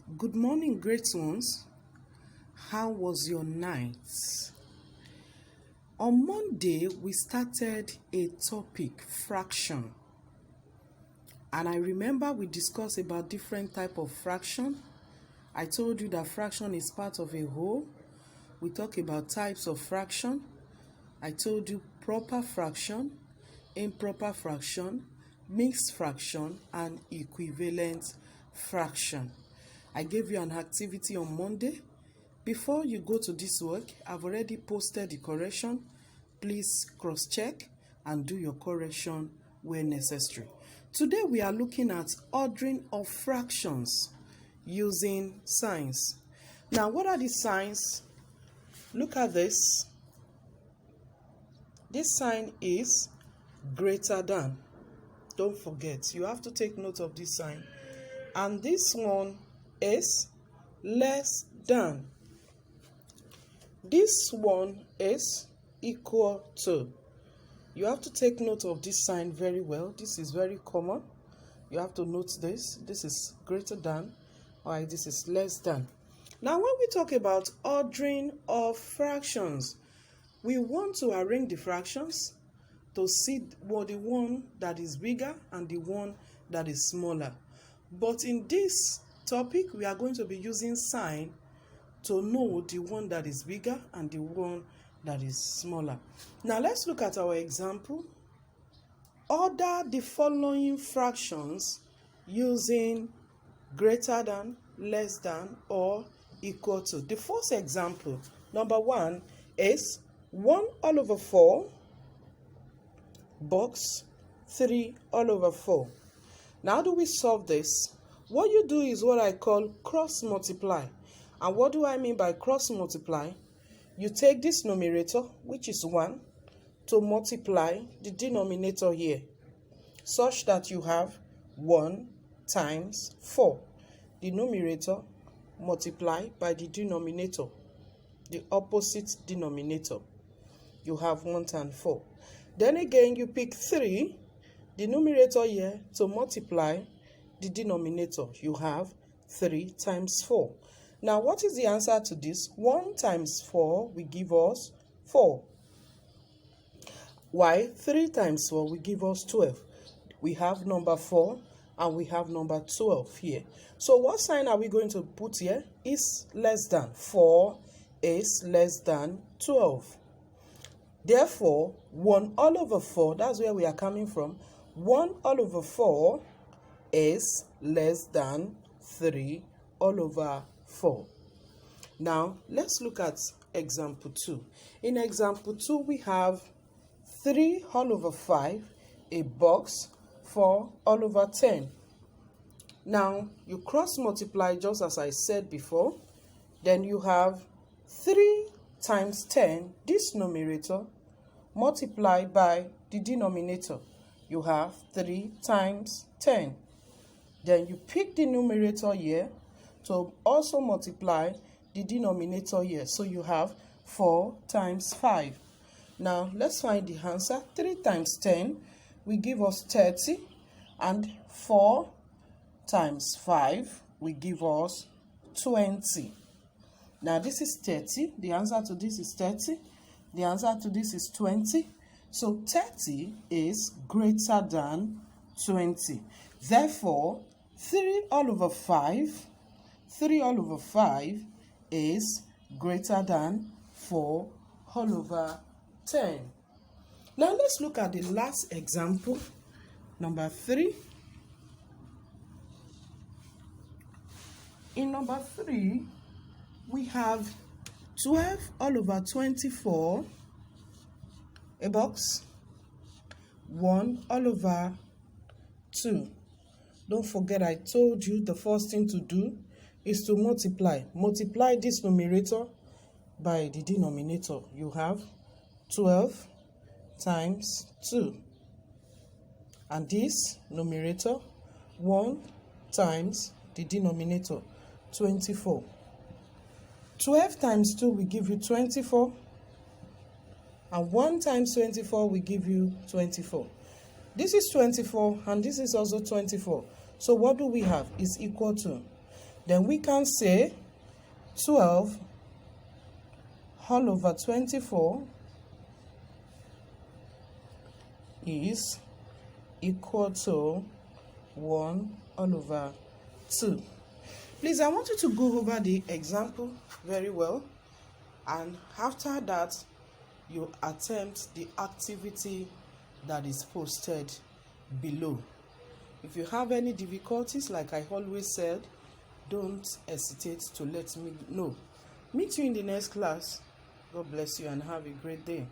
Good morning, great ones. How was your night? On Monday, we started a topic, fraction. And I remember we discussed about different type of fraction. I told you that fraction is part of a whole. We talked about types of fraction. I told you proper fraction, improper fraction, mixed fraction, and equivalent fraction. I gave you an activity on Monday. Before you go to this work, I've already posted the correction. Please cross-check and do your correction where necessary. Today we are looking at ordering of fractions using signs. Now, what are the signs? Look at this. This sign is greater than. Don't forget, you have to take note of this sign. And this one is less than. This one is equal to. You have to take note of this sign very well. This is very common. You have to note this. This is greater than, or this is less than. Now, when we talk about ordering of fractions, we want to arrange the fractions to see the one that is bigger and the one that is smaller. But in this topic, we are going to be using sign to know the one that is bigger and the one that is smaller. Now let's look at our example. Order the following fractions using greater than, less than, or equal to. The first example, number 1, is 1 all over 4 box 3 all over 4. Now, how do we solve this? What you do is what I call cross multiply. And what do I mean by cross multiply? You take this numerator, which is 1, to multiply the denominator here, such that you have 1 times 4. The numerator multiplied by the denominator, the opposite denominator. You have 1 times 4. Then again, you pick 3, the numerator here, to multiply the denominator. You have 3 times 4. Now, what is the answer to this? 1 times 4 will give us 4. Why? 3 times 4 will give us 12. We have number 4 and we have number 12 here. So what sign are we going to put here? Is less than. 4 is less than 12. Therefore, 1 all over 4, that's where we are coming from. 1 all over 4 is less than 3 all over 4. Now, let's look at example 2. In example 2, we have 3 all over 5, a box 4 all over 10. Now, you cross multiply just as I said before. Then you have 3 times 10, this numerator, multiplied by the denominator. You have 3 times 10. Then you pick the numerator here to also multiply the denominator here. So you have 4 times 5. Now let's find the answer. 3 times 10 will give us 30. And 4 times 5 will give us 20. Now this is 30. The answer to this is 30. The answer to this is 20. So 30 is greater than 20. Therefore, 3 all over 5 is greater than 4 all over 10. Now let's look at the last example, number 3. In number 3, we have 12 all over 24, a box 1 all over 2. Don't forget, I told you the first thing to do is to multiply. Multiply this numerator by the denominator. You have 12 times 2. And this numerator, 1 times the denominator, 24. 12 times 2 will give you 24. And 1 times 24 will give you 24. This is 24 and this is also 24. So what do we have? Is equal to. then we can say 12 all over 24 is equal to 1 all over 2. Please, I want you to go over the example very well, and after that you attempt the activity that is posted below. If you have any difficulties, like I always said, don't hesitate to let me know. Meet you in the next class. God bless you and have a great day.